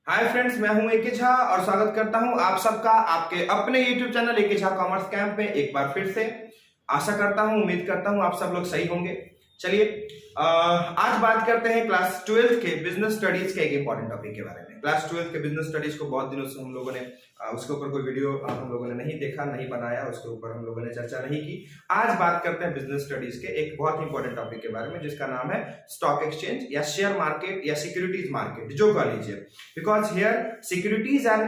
Hi friends, मैं हूं एके झा और स्वागत करता हूं आप सबका आपके अपने YouTube channel A K Jha commerce camp में एक बार फिर से। आशा करता हूं, उम्मीद करता हूं आप सब लोग सही होंगे। चलिए आज बात करते हैं क्लास 12 के बिजनेस स्टडीज के एक इंपॉर्टेंट टॉपिक के बारे में। क्लास 12 के बिजनेस स्टडीज को बहुत दिनों से हम लोगों ने उसके ऊपर कोई वीडियो हम लोगों ने नहीं देखा, नहीं बनाया, उसके ऊपर हम लोगों ने चर्चा नहीं की। आज बात करते हैं बिजनेस स्टडीज के एक बहुत इंपॉर्टेंट टॉपिक के बारे में, जिसका नाम है स्टॉक एक्सचेंज या शेयर मार्केट या सिक्योरिटीज मार्केट, जो कह लीजिए, because here securities are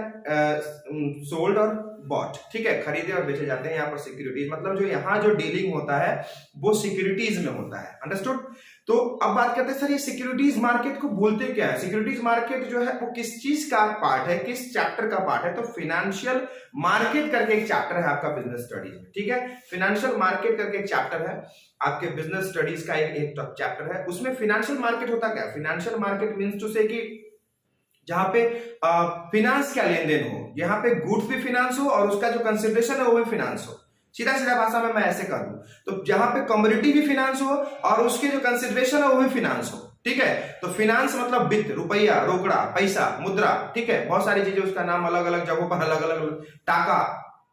sold और बॉट। ठीक है, खरीदे और बेचे जाते हैं यहाँ पर सिक्योरिटीज, मतलब जो यहाँ जो डीलिंग होता है वो सिक्योरिटीज में होता है। अंडरस्टूड? तो अब बात करते हैं सर, ये सिक्योरिटीज मार्केट को बोलते क्या है? सिक्योरिटीज मार्केट जो है वो किस चीज का पार्ट है, किस चैप्टर का पार्ट है? तो फाइनेंशियल मार्केट करके एक चैप्टर है आपका बिजनेस स्टडीज में। ठीक है, फाइनेंशियल मार्केट करके एक चैप्टर है आपके बिजनेस स्टडीज का, एक चैप्टर है। उसमें फाइनेंशियल मार्केट होता क्या है? फाइनेंशियल मार्केट मीन्स टू से कि जहां पे फिनांस का लेन देन हो, यहाँ पे गुड्स भी फिनांस हो और उसका जो कंसिडरेशन है वो भी फिनांस हो। सीधा सीधा भाषा में मैं ऐसे कर दूं तो जहां पे कमोडिटी भी फिनांस हो और उसके जो कंसिडरेशन है वो भी फिनांस हो। ठीक है, तो फिनांस मतलब वित्त, रुपया, रोकड़ा, पैसा, मुद्रा। ठीक है, बहुत सारी चीजें, उसका नाम अलग अलग जगहों पर अलग अलग, टाका,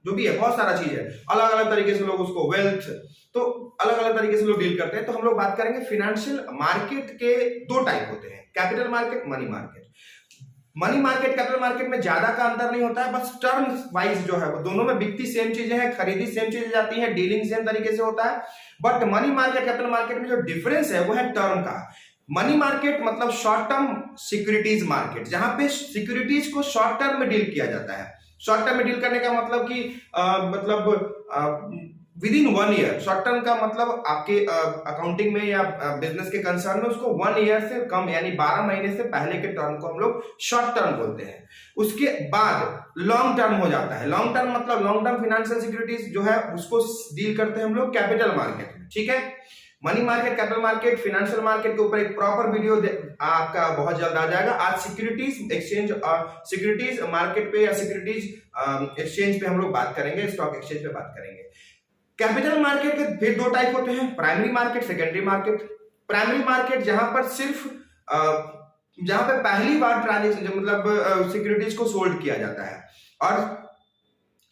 जो भी है, बहुत सारा चीज है, अलग अलग तरीके से लोग उसको, वेल्थ, तो अलग अलग तरीके से लोग डील करते हैं। तो हम लोग बात करेंगे फाइनेंशियल मार्केट के दो टाइप होते हैं, capital market, money market. Money market capital market में ज्यादा का अंतर नहीं होता है, बस टर्म वाइज जो है वो दोनों में बिकती सेम चीजें हैं, खरीदी सेम चीजें जाती है, डीलिंग सेम तरीके से होता है। But money market capital market में जो डिफरेंस है वो है टर्म का। मनी मार्केट मतलब शॉर्ट टर्म सिक्योरिटीज मार्केट, जहां पे सिक्योरिटीज को शॉर्ट टर्म में डील किया जाता है। शॉर्ट टर्म में डील करने का मतलब कि with in 1 year. Short term का मतलब आपके अकाउंटिंग में या बिजनेस के कंसर्न में उसको 1 ईयर से कम यानी 12 महीने से पहले के टर्म को हम लोग शॉर्ट टर्म बोलते हैं। उसके बाद लॉन्ग टर्म हो जाता है। लॉन्ग टर्म मतलब लॉन्ग टर्म फाइनेंशियल सिक्योरिटीज जो है उसको डील करते हैं हम लोग कैपिटल मार्केट में। ठीक है, money market, capital market, financial market के ऊपर एक प्रॉपर वीडियो आपका बहुत जल्द आ जाएगा। आज सिक्योरिटीज एक्सचेंज और सिक्योरिटीज मार्केट पे या सिक्योरिटीज एक्सचेंज पे हम लोग बात करेंगे, स्टॉक एक्सचेंज पे बात करेंगे। कैपिटल मार्केट के फिर दो टाइप होते हैं, primary market, secondary market. Primary market जहां पर सिर्फ जहां पे पहली बार ट्रांजेक्शन मतलब सिक्योरिटीज को सोल्ड किया जाता है, और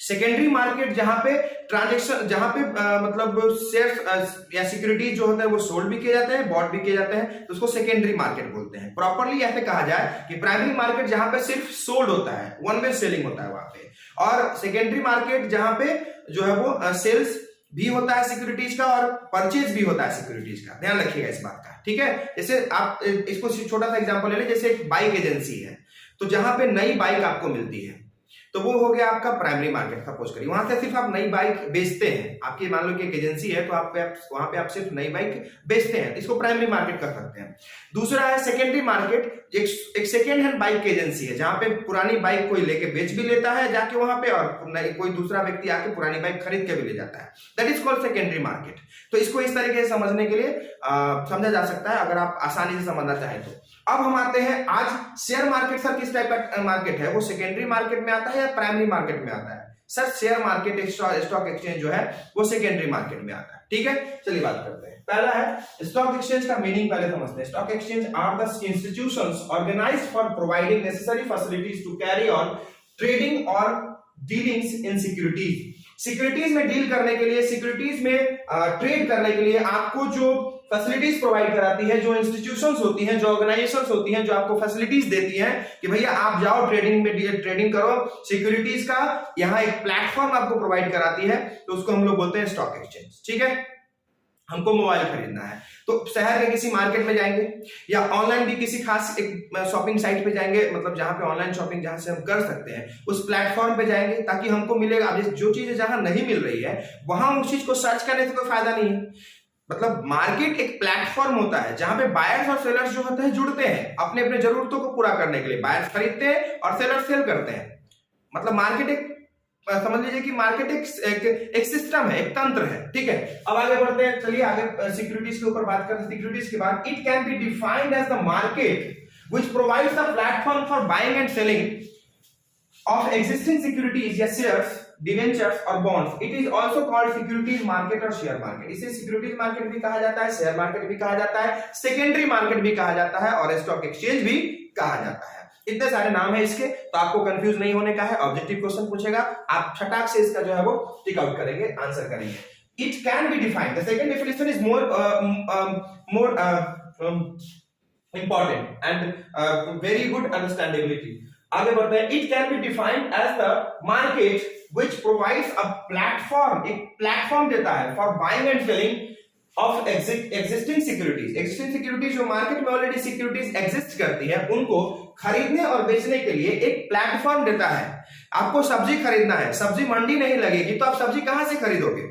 सेकेंडरी मार्केट जहां पे ट्रांजेक्शन, जहां पे मतलब शेयर्स या सिक्योरिटीज जो होते हैं वो सोल्ड भी किए जाते हैं, बॉट भी किए जाते हैं, तो उसको सेकेंडरी मार्केट बोलते हैं। प्रॉपरली ऐसे कहा जाए कि प्राइमरी मार्केट जहां पे सिर्फ सोल्ड होता है, वन वे सेलिंग होता है वहां पे, और सेकेंडरी मार्केट जहां पे जो है वो सेल्स भी होता है सिक्योरिटीज का और परचेज भी होता है सिक्योरिटीज का। ध्यान रखिएगा इस बात का। ठीक है, जैसे आप इसको छोटा सा एग्जांपल ले लें, जैसे एक बाइक एजेंसी है, तो जहां पे नई बाइक आपको मिलती है तो वो हो गया आपका प्राइमरी मार्केट। सपोज करिए वहां से सिर्फ आप नई बाइक बेचते हैं, आपकी मान लो कि एक एजेंसी है तो वहां पे आप सिर्फ नई बाइक बेचते हैं, इसको प्राइमरी मार्केट कर सकते हैं। दूसरा है सेकेंडरी मार्केट, एक सेकेंड हैंड बाइक की एजेंसी है, जहां पे पुरानी बाइक कोई लेके बेच भी लेता है जाके वहां पे, और कोई दूसरा व्यक्ति आके पुरानी बाइक खरीद के भी ले जाता है। That is called secondary market. तो इसको इस तरीके से समझने के लिए समझा जा सकता है, अगर आप आसानी से समझना चाहें तो। अब हम आते हैं आज शेयर मार्केट। सर किस टाइप का मार्केट है, वो सेकेंडरी मार्केट में आता है या प्राइमरी मार्केट में आता है? Sir share market, stock exchange जो है वो सेकेंडरी मार्केट में आता है। ठीक है, चलिए बात करते हैं। पहला है स्टॉक एक्सचेंज का मीनिंग, पहले समझते हैं। Stock exchange are the institutions organised for providing necessary facilities to carry on trading और डीलिंग्स इन सिक्योरिटीज। सिक्योरिटीज में डील करने के लिए, सिक्योरिटीज में ट्रेड करने के लिए आपको जो फैसिलिटीज प्रोवाइड कराती है, जो इंस्टीट्यूशंस होती हैं, जो ऑर्गेनाइजेशंस होती हैं, जो आपको फैसिलिटीज देती हैं कि भैया आप जाओ ट्रेडिंग में ट्रेडिंग करो, सिक्योरिटीज का यहाँ एक प्लेटफॉर्म आपको प्रोवाइड कराती है, तो उसको हम लोग बोलते हैं स्टॉक एक्सचेंज। ठीक है, हमको मोबाइल खरीदना है तो शहर के किसी मार्केट में जाएंगे या ऑनलाइन भी किसी खास एक शॉपिंग साइट पे जाएंगे, मतलब जहां पे ऑनलाइन शॉपिंग जहां से हम कर सकते हैं, उस प्लेटफॉर्म पे जाएंगे ताकि हमको मिलेगा। अब जो चीजें जहां नहीं मिल रही है वहां उस चीज को सर्च करने से कोई फायदा नहीं है। मतलब मार्केट एक प्लेटफॉर्म होता है जहां पे बायर्स और सेलर्स जो होते हैं जुड़ते हैं अपने अपने जरूरतों को पूरा करने के लिए। बायर्स खरीदते हैं और सेलर्स सेल करते हैं। मतलब मार्केट एक, समझ लीजिए कि मार्केट एक सिस्टम है, एक तंत्र है। ठीक है, अब आगे बढ़ते हैं। चलिए आगे सिक्योरिटीज के ऊपर बात करते हैं। सिक्योरिटीज के बाद it can be defined as the market which provides a platform for buying and selling of existing securities या शेयर्स, डिवेंचर्स और bonds. It is also called securities market और शेयर मार्केट। इसे सिक्योरिटीज मार्केट भी कहा जाता है, share market भी कहा जाता है, सेकेंडरी मार्केट भी कहा जाता है और स्टॉक एक्सचेंज भी कहा जाता है। इतने सारे नाम है इसके, तो आपको कंफ्यूज नहीं होने का है। ऑब्जेक्टिव क्वेश्चन पूछेगा, आप छटाक से इसका जो है वो टिक आउट करेंगे, आंसर करेंगे। It can be defined, the second definition is more important and very good understandability. आगे बढ़ते हैं। It can be defined as the market which provides a platform, एक प्लेटफॉर्म देता है for buying and selling of existing securities. Existing securities जो market में already securities exist करती है, उनको खरीदने और बेचने के लिए एक प्लेटफॉर्म देता है। आपको सब्जी खरीदना है, सब्जी मंडी नहीं लगेगी, तो आप सब्जी कहां से खरीदोगे?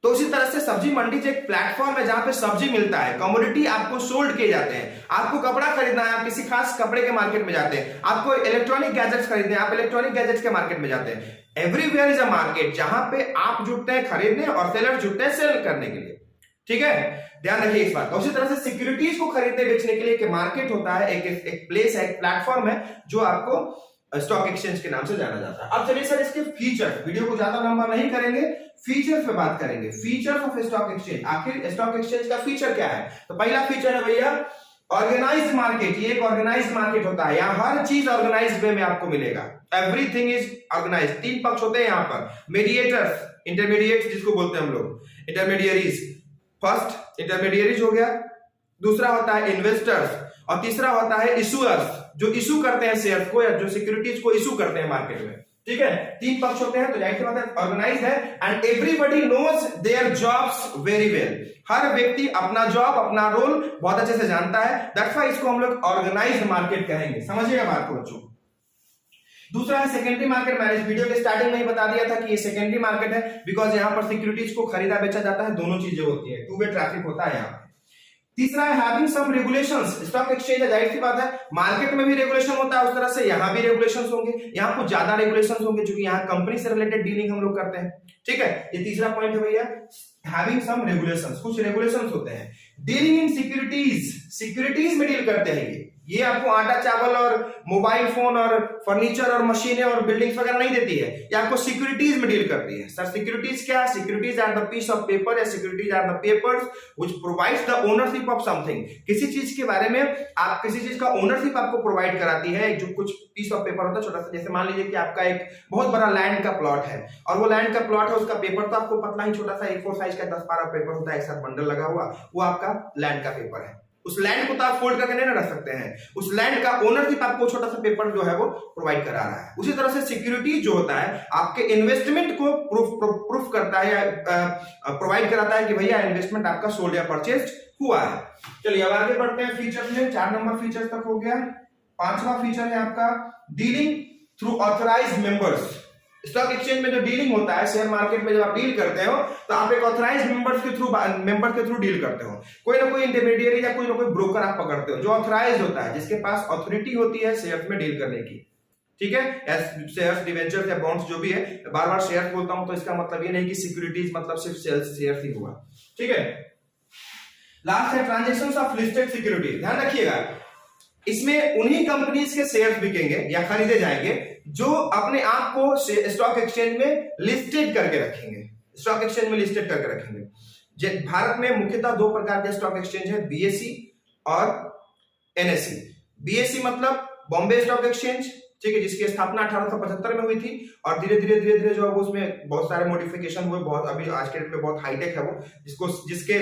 तो उसी तरह से सब्जी मंडी जो एक प्लेटफॉर्म है जहां पे सब्जी मिलता है, कमोडिटी आपको सोल्ड किए जाते हैं। आपको कपड़ा खरीदना है, आप किसी खास कपड़े के मार्केट में जाते हैं। आपको इलेक्ट्रॉनिक गैजेट्स खरीदने हैं, आप इलेक्ट्रॉनिक गैजेट्स के मार्केट में जाते हैं। एवरीवेयर इज अ मार्केट, जहां पे आप जुटते हैं खरीदने और सेलर जुटते हैं सेल करने के लिए। ठीक है, ध्यान रखिए इस बात का। उसी तरह से सिक्योरिटीज को खरीदने बेचने के लिए एक मार्केट होता है, एक प्लेस है, एक प्लेटफॉर्म है, जो आपको स्टॉक एक्सचेंज के नाम से जाना जाता है। अब चलिए सर इसके फीचर, वीडियो को ज्यादा लंबा नहीं करेंगे, फीचर्स पे बात करेंगे। फीचर्स ऑफ स्टॉक एक्सचेंज, आखिर स्टॉक एक्सचेंज का फीचर क्या है? तो पहला फीचर है भैया ऑर्गेनाइज्ड मार्केट। ये एक ऑर्गेनाइज्ड मार्केट होता है, यहाँ हर चीज ऑर्गेनाइज्ड वे में आपको मिलेगा। Everything is organised. तीन पक्ष होते हैं यहाँ पर, मीडिएटर्स, इंटरमीडिएट जिसको बोलते हैं हम लोग, इंटरमीडियरीज। फर्स्ट इंटरमीडियरीज हो गया, दूसरा होता है इन्वेस्टर्स, और तीसरा होता है इशूअर्स, जो इशू करते हैं शेयर को या जो सिक्योरिटीज को इशू करते हैं मार्केट में। ठीक है, तीन पक्ष होते हैं, तो जाहिर सी बात है ऑर्गेनाइज्ड है। And everybody knows their jobs very well. हर व्यक्ति अपना जॉब, अपना रोल बहुत अच्छे से जानता है, दैट्स व्हाई इसको हम लोग ऑर्गेनाइज्ड मार्केट कहेंगे। समझिएगा बात को बच्चों। दूसरा है सेकेंडरी मार्केट। मैंने वीडियो के स्टार्टिंग में ही बता दिया था कि ये सेकेंडरी मार्केट है, बिकॉज यहाँ पर सिक्योरिटीज को खरीदा बेचा जाता है, दोनों चीजें होती है, टू वे ट्रैफिक होता है यहाँ पे। तीसरा है having some regulations. Stock exchange है, जाहिर सी बात है मार्केट में भी रेगुलेशन होता है, उस तरह से यहाँ भी रेगुलेशंस होंगे। यहाँ कुछ ज्यादा रेगुलेशंस होंगे क्योंकि यहाँ कंपनी से रिलेटेड डीलिंग हम लोग करते हैं। ठीक है, ये तीसरा पॉइंट है भैया, हैविंग सम रेगुलेशंस, कुछ रेगुलेशंस होते हैं। डीलिंग इन सिक्योरिटीज, सिक्योरिटीज में डील करते हैं ये आपको आटा चावल और मोबाइल फोन और फर्नीचर और मशीनें और बिल्डिंग्स वगैरह नहीं देती है, ये आपको सिक्योरिटीज में डील करती है। सर सिक्योरिटीज क्या है? Securities are the piece of paper या securities are the papers which provides the ownership of something. किसी चीज के बारे में आप, किसी चीज का ओनरशिप आपको प्रोवाइड कराती है, जो कुछ पीस ऑफ पेपर होता है छोटा सा। जैसे मान लीजिए कि आपका एक बहुत बड़ा लैंड का प्लॉट है, और वो लैंड का प्लॉट है, उसका पेपर तो आपको पतला ही छोटा सा A4 साइज का 10-12 पेपर होता है, एक साथ बंडल लगा हुआ, वो आपका लैंड का पेपर है। उस लैंड को तो आप फोल्ड करके नहीं रख सकते हैं, उस लैंड का ओनरशिप आपको छोटा सा पेपर जो है वो प्रोवाइड करा रहा है। उसी तरह से सिक्योरिटी जो होता है आपके इन्वेस्टमेंट को प्रूफ करता है या प्रोवाइड कराता है कि भैया इन्वेस्टमेंट आपका सोल्ड या परचेज हुआ है। चलिए अब आगे बढ़ते हैं फीचर्स में। 4 नंबर फीचर तक हो गया। 5वां फीचर है आपका dealing through authorised members. Stock exchange में जो डीलिंग होता है, शेयर मार्केट में जब आप डील करते हो तो आप एक ऑथराइज्ड मेंबर्स के थ्रू डील करते हो। कोई ना कोई इंटरमीडिएरी या कोई ना कोई ब्रोकर आप पकड़ते हो जो ऑथराइज्ड होता है, जिसके पास अथॉरिटी होती है शेयर्स में डील करने की। ठीक है, शेयर्स, डिवेंचर्स या बॉन्ड्स जो भी है, बार बार शेयर बोलता हूं तो इसका मतलब ये नहीं कि सिक्योरिटीज मतलब सिर्फ शेयर्स ही हुआ। ठीक है, लास्ट है ट्रांजैक्शंस ऑफ लिस्टेड सिक्योरिटी। ध्यान रखिएगा, इसमें उन्हीं कंपनीज के शेयर्स बिकेंगे या खरीदे जाएंगे जो अपने आप को स्टॉक एक्सचेंज में लिस्टेड करके रखेंगे, स्टॉक एक्सचेंज में लिस्टेड करके रखेंगे। भारत में मुख्यतः 2 प्रकार के स्टॉक एक्सचेंज है, बीएसई और एनएसई। बीएसई मतलब बॉम्बे स्टॉक एक्सचेंज, ठीक है, जिसकी स्थापना 1875 में हुई थी, और धीरे धीरे जो है वो उसमें बहुत सारे मॉडिफिकेशन हुए, बहुत अभी आज के डेट में बहुत हाईटेक है वो, जिसके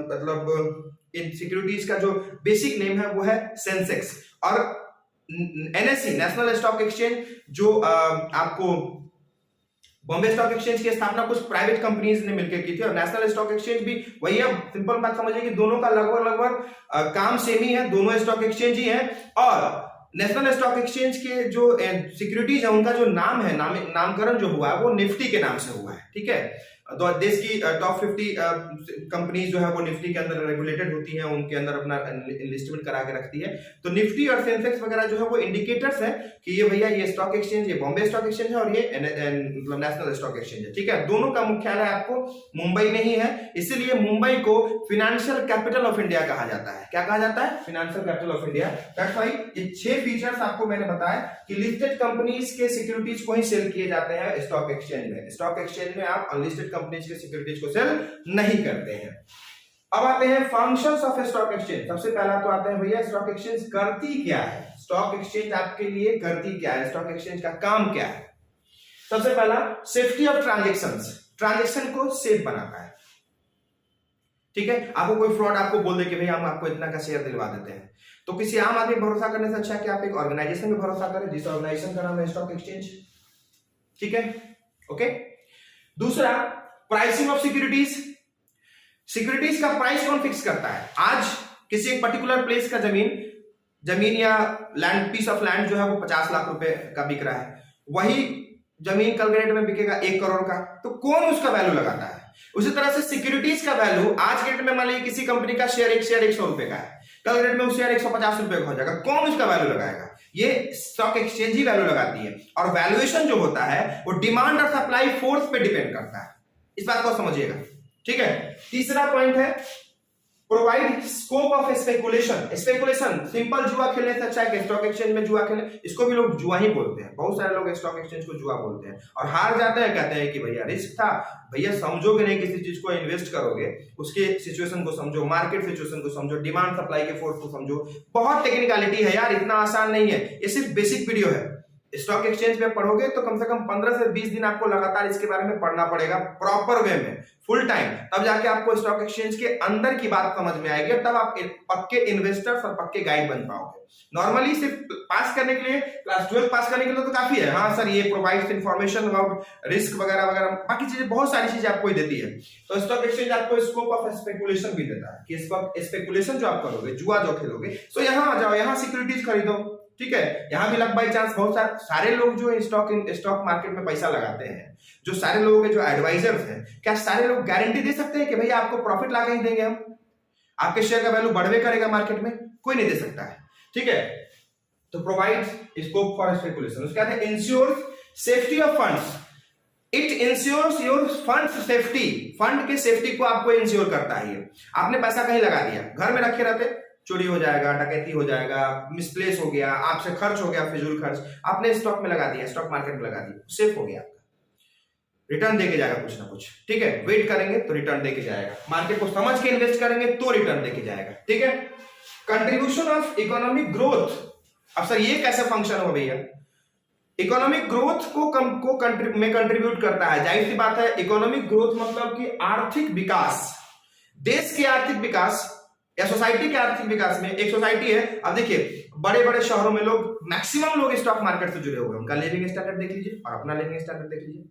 मतलब इन सिक्योरिटीज का जो बेसिक नेम है वो है सेंसेक्स। और एनएसई, नेशनल स्टॉक एक्सचेंज, जो आपको बॉम्बे स्टॉक एक्सचेंज की स्थापना कुछ प्राइवेट कंपनीज ने मिलकर की थी, और नेशनल स्टॉक एक्सचेंज भी वही है। सिंपल बात समझिए कि दोनों का लगभग काम सेम ही है, दोनों स्टॉक एक्सचेंज ही है। और नेशनल स्टॉक एक्सचेंज के जो सिक्योरिटीज है उनका जो नाम है, नामकरण जो हुआ है वो निफ्टी के नाम से हुआ है। ठीक है, तो देश की टॉप 50 कंपनीज जो है वो निफ्टी के अंदर रेगुलेटेड होती हैं, उनके अंदर अपना इन्वेस्टमेंट करा के रखती है। तो निफ्टी और सेंसेक्स वगैरह जो है वो इंडिकेटर्स हैं कि ये भैया ये स्टॉक एक्सचेंज, ये बॉम्बे स्टॉक एक्सचेंज है और ये मतलब नेशनल स्टॉक एक्सचेंज है। ठीक है, दोनों का मुख्यालय आपको मुंबई में ही है, इसीलिए मुंबई को फिनेंशियल कैपिटल ऑफ इंडिया कहा जाता है। क्या कहा जाता है? Financial capital of India. That's why ये 6 फीचर्स आपको मैंने बताया कि लिस्टेड कंपनीज के सिक्योरिटीज को ही सेल किए जाते हैं स्टॉक एक्सचेंज में। स्टॉक एक्सचेंज में आप अनलिस्टेड कंपनीज के सिक्योरिटीज को सेल नहीं करते हैं। अब आते हैं फंक्शंस ऑफ स्टॉक एक्सचेंज। सबसे पहला तो आता है भैया स्टॉक एक्सचेंज करती क्या है, स्टॉक एक्सचेंज आपके लिए करती क्या है, स्टॉक एक्सचेंज का काम क्या है। सबसे पहला सेफ्टी ऑफ ट्रांजेक्शंस, ट्रांजेक्शन को सेफ बनाता है। ठीक है, आपको कोई फ्रॉड आपको बोल दे कि भाई हम आपको इतना का शेयर दिलवा देते हैं, तो किसी आम आदमी भरोसा करने से अच्छा है कि आप एक ऑर्गेनाइजेशन में भरोसा करें जिस ऑर्गेनाइजेशन का नाम है स्टॉक एक्सचेंज। ठीक है, ओके। दूसरा प्राइसिंग ऑफ सिक्योरिटीज, सिक्योरिटीज का प्राइस कौन फिक्स करता है। आज किसी एक पर्टिकुलर प्लेस का जमीन या लैंड, पीस ऑफ लैंड जो है वो 50 लाख रुपए का बिक रहा है, वही जमीन कल के डेट में बिकेगा 1 करोड़ का, तो कौन उसका वैल्यू लगाता है। उसी तरह से सिक्योरिटीज का वैल्यू आज के डेट में मान लीजिए किसी कंपनी का शेयर 100 रुपए का है, कल के डेट में उस शेयर 150 रुपए का हो जाएगा, कौन उसका वैल्यू लगाएगा। ये स्टॉक एक्सचेंज ही वैल्यू लगाती है। और वैल्यूएशन जो होता है वो डिमांड और सप्लाई फोर्स पे डिपेंड करता है, इस बात को समझिएगा। ठीक है, तीसरा पॉइंट है provide scope of speculation. Speculation simple जुआ खेलने से अच्छा है कि स्टॉक एक्सचेंज में जुआ खेलें, इसको भी लोग जुआ ही बोलते हैं, बहुत सारे लोग स्टॉक एक्सचेंज को जुआ बोलते हैं और हार जाते हैं, कहते हैं कि भैया रिस्क था। भैया समझोगे नहीं, किसी चीज को इन्वेस्ट करोगे उसके सिचुएशन को समझो, मार्केट सिचुएशन को समझो, डिमांड सप्लाई के फोर्स को समझो, बहुत टेक्निकलिटी है यार, इतना आसान नहीं है। ये सिर्फ बेसिक वीडियो है। स्टॉक एक्सचेंज में पढ़ोगे तो कम से कम 15 से 20 दिन आपको लगातार इसके बारे में पढ़ना पड़ेगा, प्रॉपर वे में, फुल टाइम, तब जाके आपको स्टॉक एक्सचेंज के अंदर की बात समझ में आएगी, तब आप पक्के इन्वेस्टर्स और पक्के गाइड बन पाओगे। नॉर्मली सिर्फ पास करने के लिए, क्लास 12 पास करने के लिए तो काफी है, हाँ सर ये प्रोवाइड्स इंफॉर्मेशन अबाउट रिस्क वगैरह वगैरह, बाकी चीजें, बहुत सारी चीजें आपको देती है। तो स्टॉक एक्सचेंज आपको स्कोप ऑफ स्पेकुलेशन भी देता है कि स्पेकुलेशन जो आप करोगे, जुआ जो खेलोगे, तो यहाँ आ जाओ, यहाँ सिक्योरिटीज खरीदो। ठीक है, यहां भी लक बाई चांस बहुत सारे लोग जो स्टॉक मार्केट में पैसा लगाते हैं, जो सारे लोग जो एडवाइजर्स हैं, क्या सारे लोग गारंटी दे सकते हैं कि भैया आपको प्रॉफिट ला के ही देंगे हम, आपके शेयर का वैल्यू बढ़वे करेगा मार्केट में? कोई नहीं दे सकता है। ठीक है, तो प्रोवाइड स्कोप फॉर स्पेकुलेशन। उसके बाद ensure safety of funds, it ensures your funds safety, fund के सेफ्टी को आपको इंश्योर करता है। आपने पैसा कहीं लगा दिया, घर में रखे रहते, चोरी हो जाएगा, डकैती हो जाएगा, मिसप्लेस हो गया, आपसे खर्च हो गया, फिजूल खर्च, आपने स्टॉक में लगा दिया, स्टॉक मार्केट में लगा दिया, सेफ हो गया, आपका रिटर्न देके जाएगा कुछ ना कुछ। ठीक है, वेट करेंगे तो रिटर्न देके जाएगा, मार्केट को समझ के इन्वेस्ट करेंगे तो रिटर्न देके जाएगा। ठीक है, कंट्रीब्यूशन ऑफ इकोनॉमिक ग्रोथ। अब सर ये कैसे फंक्शन हो भैया, इकोनॉमिक ग्रोथ को कंट्रीब्यूट करता है। जाहिर सी बात है, इकोनॉमिक ग्रोथ मतलब कि आर्थिक विकास, देश के आर्थिक विकास या सोसाइटी के आर्थिक विकास में। एक सोसाइटी है, अब देखिए बड़े बड़े शहरों में लोग, मैक्सिमम लोग स्टॉक मार्केट से जुड़े हुए हैं, उनका लिविंग स्टैंडर्ड देख लीजिए और अपना लिविंग स्टैंडर्ड देख लीजिए।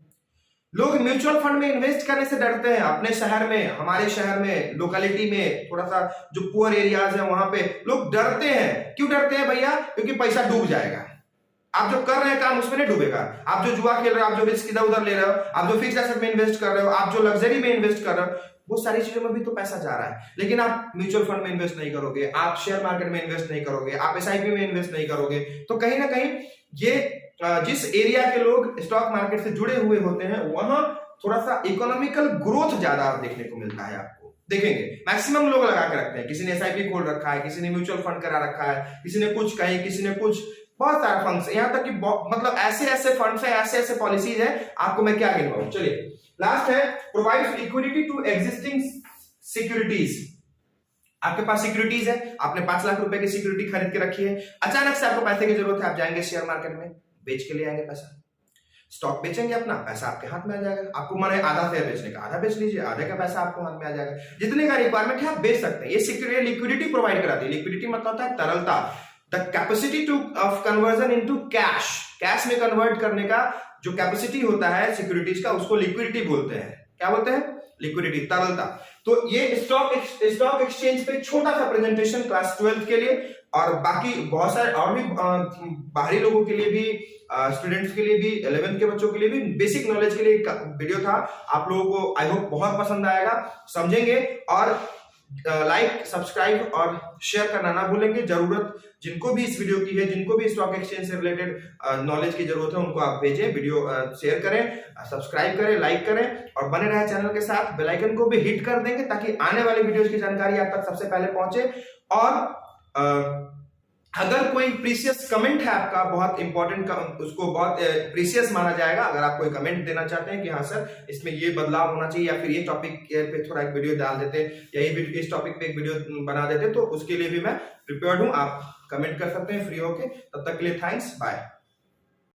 लोग म्यूचुअल फंड में इन्वेस्ट करने से डरते हैं। अपने शहर में, हमारे शहर में, लोकेलिटी में, थोड़ा सा जो पुअर एरियाज है वहां पे लोग डरते हैं। क्यों डरते हैं भैया? क्योंकि पैसा डूब जाएगा। आप जो कर रहे हैं काम उसमें नहीं डूबेगा। आप जो जुआ खेल रहे हो, आप जो रिस्क इधर उधर ले रहे हो, आप जो फिक्स एसेट में इन्वेस्ट कर रहे हो, आप जो लग्जरी में इन्वेस्ट कर रहे हो, वो सारी चीजों में भी तो पैसा जा रहा है। लेकिन आप म्यूचुअल फंड में इन्वेस्ट नहीं करोगे, आप शेयर मार्केट में इन्वेस्ट नहीं करोगे, आप एसआईपी में इन्वेस्ट नहीं करोगे, तो कहीं ना कहीं ये जिस एरिया के लोग स्टॉक मार्केट से जुड़े हुए होते हैं वहां थोड़ा सा इकोनॉमिकल ग्रोथ ज्यादा देखने को मिलता है। आपको देखेंगे मैक्सिमम लोग लगा के रखते हैं, किसी ने एसआईपी खोल रखा है, किसी ने म्यूचुअल फंड करा रखा है, किसी ने कुछ कहीं, किसी ने कुछ, बहुत सारे फंड्स, यहाँ तक कि मतलब ऐसे ऐसे फंड्स है, ऐसे ऐसे पॉलिसीज है, आपको मैं क्या गिनवाऊं। चलिए लास्ट है provide liquidity to existing securities. आपके पास सिक्योरिटीज है, आपने 5 लाख रुपए की सिक्योरिटी खरीद के रखी है, अचानक से आपको पैसे की जरूरत है, आप जाएंगे शेयर मार्केट में, बेच के ले आएंगे पैसा, स्टॉक बेचेंगे अपना, पैसा आपके हाथ में आ जाएगा। आपको मन है आधा शेयर बेचने का, आधा बेच लीजिए, आधे का पैसा आपको हाथ में आ जाएगा। जितने का रिक्वायरमेंट है आप बेच सकते हैं। ये सिक्योरिटी लिक्विडिटी प्रोवाइड कराती है। लिक्विडिटी मतलब होता है तरलता, the capacity two of conversion into cash, cash में कन्वर्ट करने का जो कैपेसिटी होता है सिक्योरिटीज का, उसको लिक्विडिटी बोलते हैं। क्या बोलते हैं? लिक्विडिटी, तरलता। तो ये स्टॉक एक्सचेंज पे छोटा सा प्रेजेंटेशन क्लास 12 के लिए, और बाकी बहुत सारे और भी बाहरी लोगों के लिए भी, स्टूडेंट्स के लिए भी, 11th के बच्चों के लिए भी बेसिक नॉलेज के लिए वीडियो था। आप लोगों को आई होप बहुत पसंद आएगा, समझेंगे, और लाइक, सब्सक्राइब और शेयर करना ना भूलेंगे। जरूरत जिनको भी इस वीडियो की है, जिनको भी स्टॉक एक्सचेंज से रिलेटेड नॉलेज की जरूरत है, उनको आप भेजें, वीडियो शेयर करें, सब्सक्राइब करें, लाइक करें, और बने रहे चैनल के साथ। बेल आइकन को भी हिट कर देंगे ताकि आने वाले वीडियोस की जानकारी आप तक सबसे पहले पहुंचे। और अगर कोई प्रीसियस कमेंट है आपका, बहुत इंपॉर्टेंट, उसको बहुत प्रीसियस माना जाएगा अगर आप कोई कमेंट देना चाहते हैं कि हाँ सर इसमें ये बदलाव होना चाहिए, या फिर ये टॉपिक पे थोड़ा एक वीडियो डाल देते, या ये इस टॉपिक पे एक वीडियो बना देते, तो उसके लिए भी मैं प्रिपेयर्ड हूँ। आप कमेंट कर सकते हैं फ्री होके। तब तक के लिए थैंक्स, बाय।